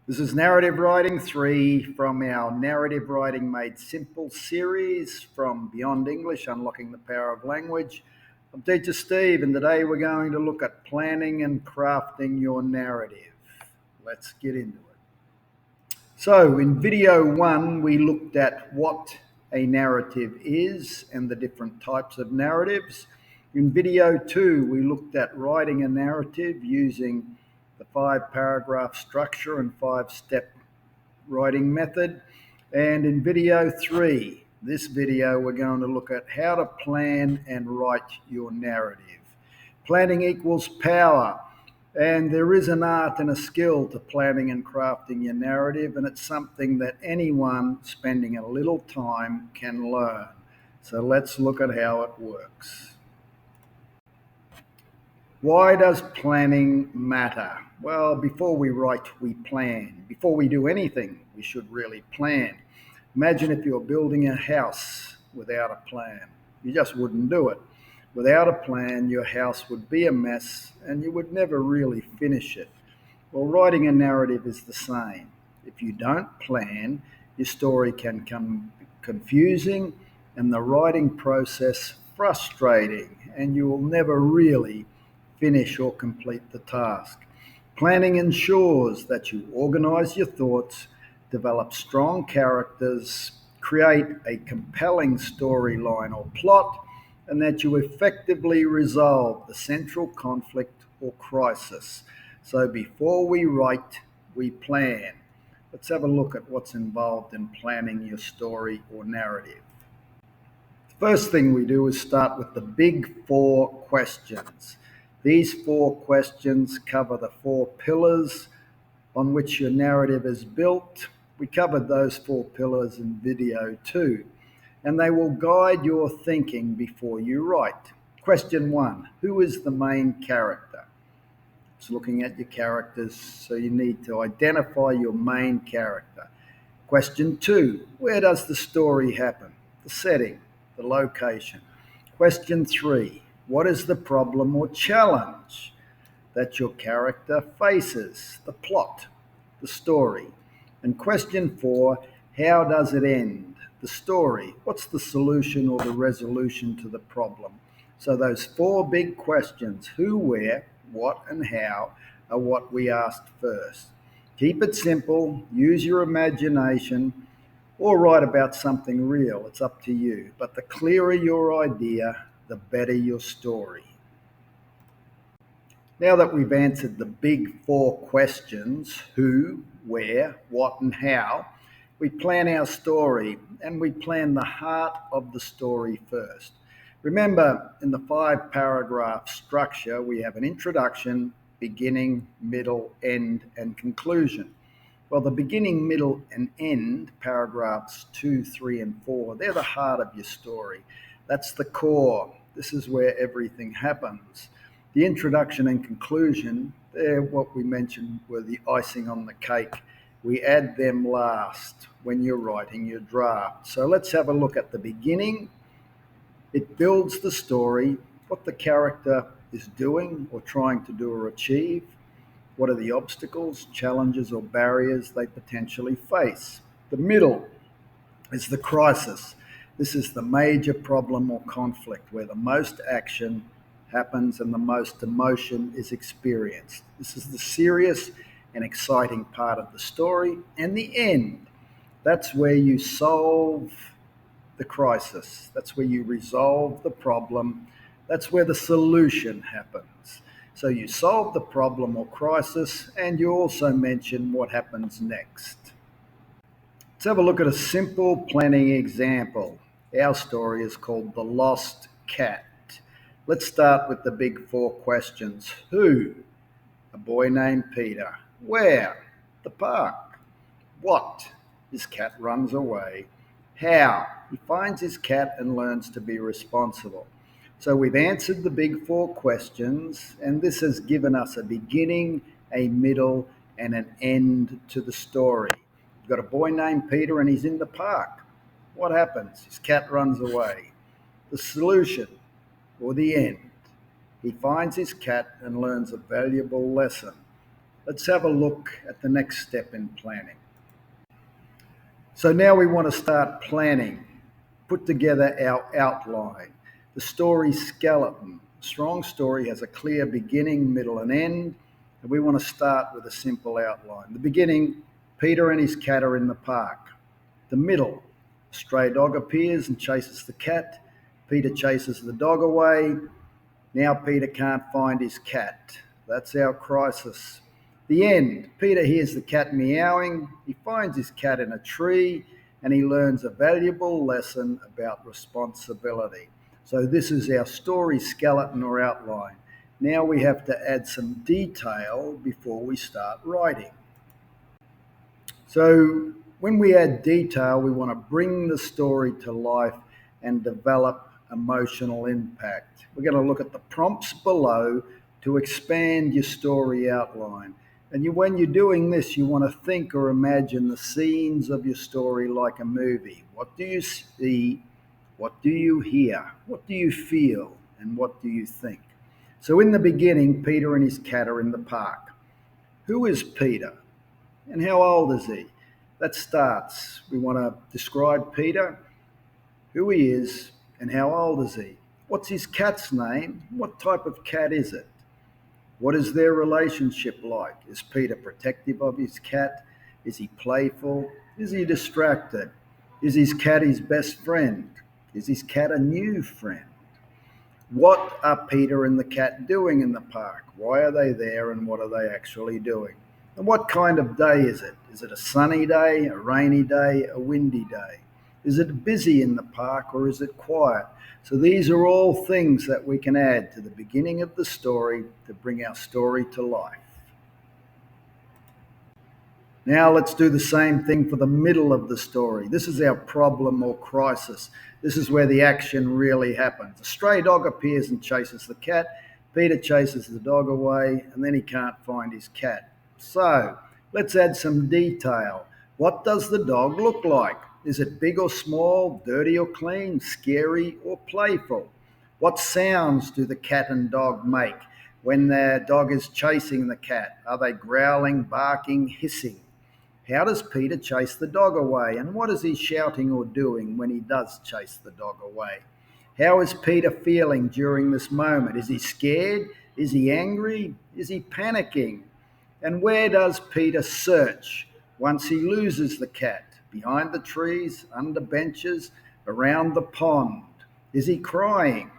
This is Narrative Writing 3 from our Narrative Writing Made Simple series from Beyond English, Unlocking the Power of Language. I'm Teacher Steve, and today we're going to look at planning and crafting your narrative. Let's get into it. So in video 1, we looked at what a narrative is and the different types of narratives. In video 2, we looked at writing a narrative using the 5-paragraph structure and 5-step writing method. And in video 3, this video, we're going to look at how to plan and write your narrative. Planning equals power, and there is an art and a skill to planning and crafting your narrative, and it's something that anyone spending a little time can learn. So let's look at how it works. Why does planning matter? Well, before we write, we plan. Before we do anything, we should really plan. Imagine if you're building a house without a plan. You just wouldn't do it. Without a plan, your house would be a mess and you would never really finish it. Well, writing a narrative is the same. If you don't plan, your story can become confusing and the writing process frustrating, and you will never really finish or complete the task. Planning ensures that you organize your thoughts, develop strong characters, create a compelling storyline or plot, and that you effectively resolve the central conflict or crisis. So before we write, we plan. Let's have a look at what's involved in planning your story or narrative. The first thing we do is start with the big 4 questions. These 4 questions cover the 4 pillars on which your narrative is built. We covered those 4 pillars in video 2, and they will guide your thinking before you write. Question 1, who is the main character? It's looking at your characters, so you need to identify your main character. Question 2, where does the story happen? The setting, the location. Question 3, what is the problem or challenge that your character faces? The plot, the story. And question 4, how does it end? The story. What's the solution or the resolution to the problem? So those 4 big questions, who, where, what, and how, are what we asked first. Keep it simple, use your imagination, or write about something real. It's up to you. But the clearer your idea, the better your story. Now that we've answered the big 4 questions, who, where, what, and how, we plan our story, and we plan the heart of the story first. Remember, in the 5-paragraph structure, we have an introduction, beginning, middle, end, and conclusion. Well, the beginning, middle, and end, paragraphs 2, 3, and 4, they're the heart of your story. That's the core. This is where everything happens. The introduction and conclusion, they're what we mentioned were the icing on the cake. We add them last when you're writing your draft. So let's have a look at the beginning. It builds the story, what the character is doing or trying to do or achieve. What are the obstacles, challenges, or barriers they potentially face? The middle is the crisis. This is the major problem or conflict where the most action happens and the most emotion is experienced. This is the serious and exciting part of the story. And the end, that's where you solve the crisis. That's where you resolve the problem. That's where the solution happens. So you solve the problem or crisis, and you also mention what happens next. Let's have a look at a simple planning example. Our story is called The Lost Cat. Let's start with the big 4 questions. Who? A boy named Peter. Where? The park. What? His cat runs away. How? He finds his cat and learns to be responsible. So we've answered the big 4 questions, and this has given us a beginning, a middle, and an end to the story. You've got a boy named Peter and he's in the park. What happens? His cat runs away. The solution, or the end. He finds his cat and learns a valuable lesson. Let's have a look at the next step in planning. So now we want to start planning, put together our outline, the story skeleton. A strong story has a clear beginning, middle, and end, and we want to start with a simple outline. The beginning, Peter and his cat are in the park. The middle, a stray dog appears and chases the cat. Peter chases the dog away. Now Peter can't find his cat. That's our crisis. The end. Peter hears the cat meowing. He finds his cat in a tree and he learns a valuable lesson about responsibility. So this is our story skeleton or outline. Now we have to add some detail before we start writing. So when we add detail, we want to bring the story to life and develop emotional impact. We're going to look at the prompts below to expand your story outline. And when you're doing this, you want to think or imagine the scenes of your story like a movie. What do you see? What do you hear? What do you feel? And what do you think? So in the beginning, Peter and his cat are in the park. Who is Peter? And how old is he? That starts. We want to describe Peter, who he is, and how old is he? What's his cat's name? What type of cat is it? What is their relationship like? Is Peter protective of his cat? Is he playful? Is he distracted? Is his cat his best friend? Is his cat a new friend? What are Peter and the cat doing in the park? Why are they there and what are they actually doing? And what kind of day is it? Is it a sunny day, a rainy day, a windy day? Is it busy in the park or is it quiet? So these are all things that we can add to the beginning of the story to bring our story to life. Now let's do the same thing for the middle of the story. This is our problem or crisis. This is where the action really happens. A stray dog appears and chases the cat. Peter chases the dog away and then he can't find his cat. So let's add some detail. What does the dog look like? Is it big or small, dirty or clean, scary or playful? What sounds do the cat and dog make when their dog is chasing the cat? Are they growling, barking, hissing? How does Peter chase the dog away? And what is he shouting or doing when he does chase the dog away? How is Peter feeling during this moment? Is he scared? Is he angry? Is he panicking? And where does Peter search once he loses the cat? Behind the trees, under benches, around the pond? Is he crying?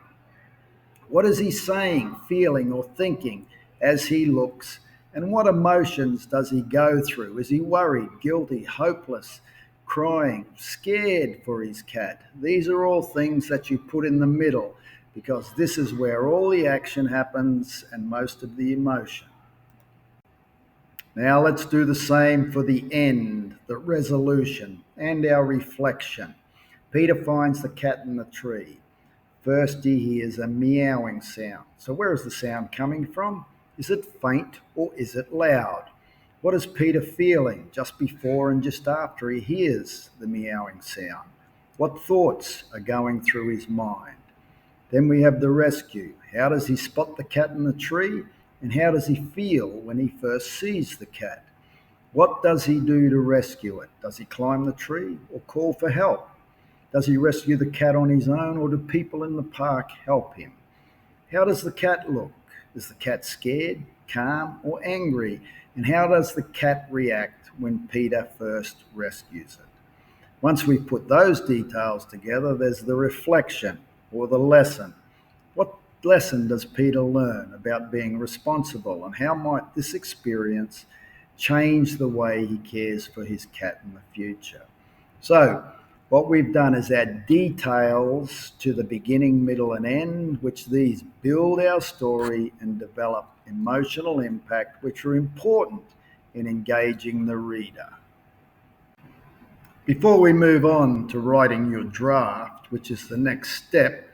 What is he saying, feeling, or thinking as he looks? And what emotions does he go through? Is he worried, guilty, hopeless, crying, scared for his cat? These are all things that you put in the middle because this is where all the action happens and most of the emotion. Now let's do the same for the end, the resolution, and our reflection. Peter finds the cat in the tree. First he hears a meowing sound. So where is the sound coming from? Is it faint or is it loud? What is Peter feeling just before and just after he hears the meowing sound? What thoughts are going through his mind? Then we have the rescue. How does he spot the cat in the tree? And how does he feel when he first sees the cat? What does he do to rescue it? Does he climb the tree or call for help? Does he rescue the cat on his own or do people in the park help him? How does the cat look? Is the cat scared, calm, or angry? And how does the cat react when Peter first rescues it? Once we put those details together, there's the reflection or the lesson. What lesson does Peter learn about being responsible, and how might this experience change the way he cares for his cat in the future? So, what we've done is add details to the beginning, middle, and end, which these build our story and develop emotional impact, which are important in engaging the reader. Before we move on to writing your draft, which is the next step,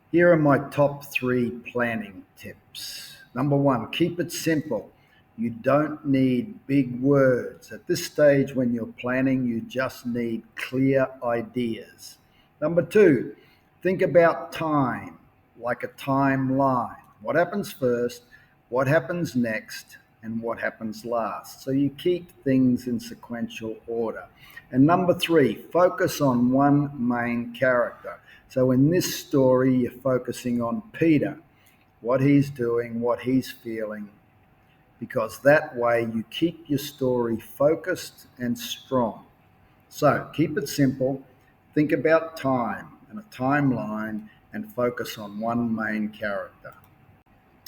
here are my top 3 planning tips. Number 1, keep it simple. You don't need big words. At this stage, when you're planning, you just need clear ideas. Number 2, think about time, like a timeline. What happens first? What happens next? and what happens last. So you keep things in sequential order. And number three, focus on one main character. So in this story, you're focusing on Peter, what he's doing, what he's feeling, because that way you keep your story focused and strong. So keep it simple, think about time and a timeline, and focus on one main character.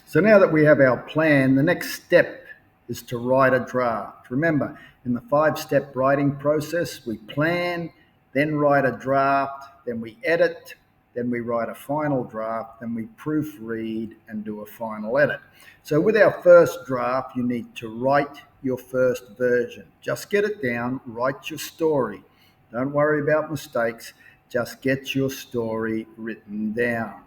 So now that we have our plan, the next step is to write a draft. Remember, in the 5-step writing process, we plan, then write a draft, then we edit, then we write a final draft, then we proofread and do a final edit. So with our first draft, you need to write your first version. Just get it down, write your story. Don't worry about mistakes, just get your story written down.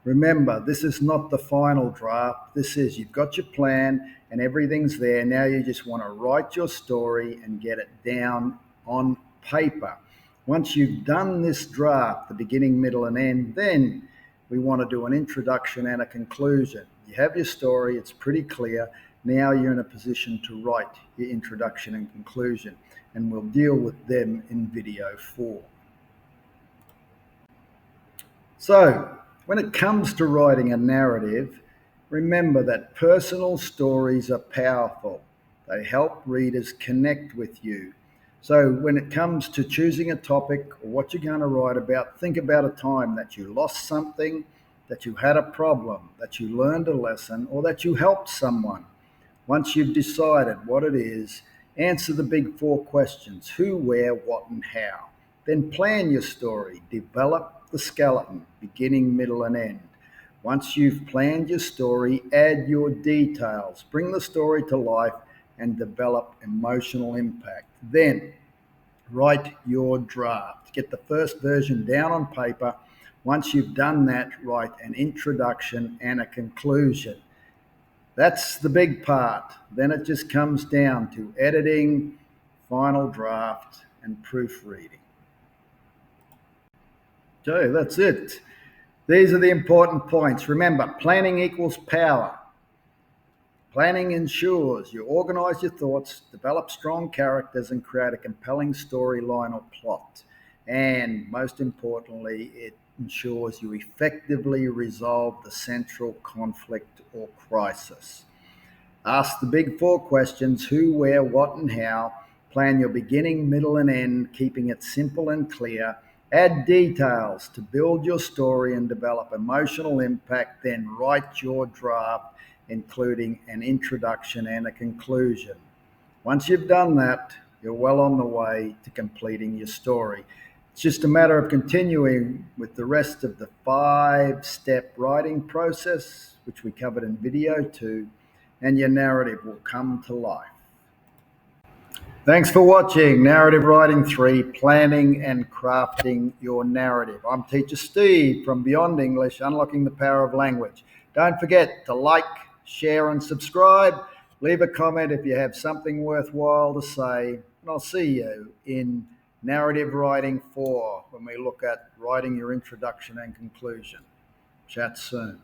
Remember, this is not the final draft. This is, you've got your plan and everything's there. Now you just want to write your story and get it down on paper. Once you've done this draft, the beginning, middle, and end, then we want to do an introduction and a conclusion. You have your story, it's pretty clear. Now you're in a position to write your introduction and conclusion, and we'll deal with them in video 4. So, when it comes to writing a narrative, remember that personal stories are powerful. They help readers connect with you. So when it comes to choosing a topic or what you're going to write about, think about a time that you lost something, that you had a problem, that you learned a lesson, or that you helped someone. Once you've decided what it is, answer the big 4 questions: who, where, what, and how. Then plan your story, develop the skeleton, beginning, middle, and end. Once you've planned your story, add your details, bring the story to life, and develop emotional impact. Then write your draft. Get the first version down on paper. Once you've done that, write an introduction and a conclusion. That's the big part. Then it just comes down to editing, final draft, and proofreading. Okay, that's it. These are the important points. Remember, planning equals power. Planning ensures you organize your thoughts, develop strong characters, and create a compelling storyline or plot. And most importantly, it ensures you effectively resolve the central conflict or crisis. Ask the big 4 questions: who, where, what, and how. Plan your beginning, middle, and end, keeping it simple and clear. Add details to build your story and develop emotional impact. Then write your draft, including an introduction and a conclusion. Once you've done that, you're well on the way to completing your story. It's just a matter of continuing with the rest of the 5-step writing process, which we covered in video 2, and your narrative will come to life. Thanks for watching Narrative Writing 3, Planning and Crafting Your Narrative. I'm Teacher Steve from Beyond English, Unlocking the Power of Language. Don't forget to like, share, and subscribe. Leave a comment if you have something worthwhile to say. And I'll see you in Narrative Writing 4 when we look at writing your introduction and conclusion. Chat soon.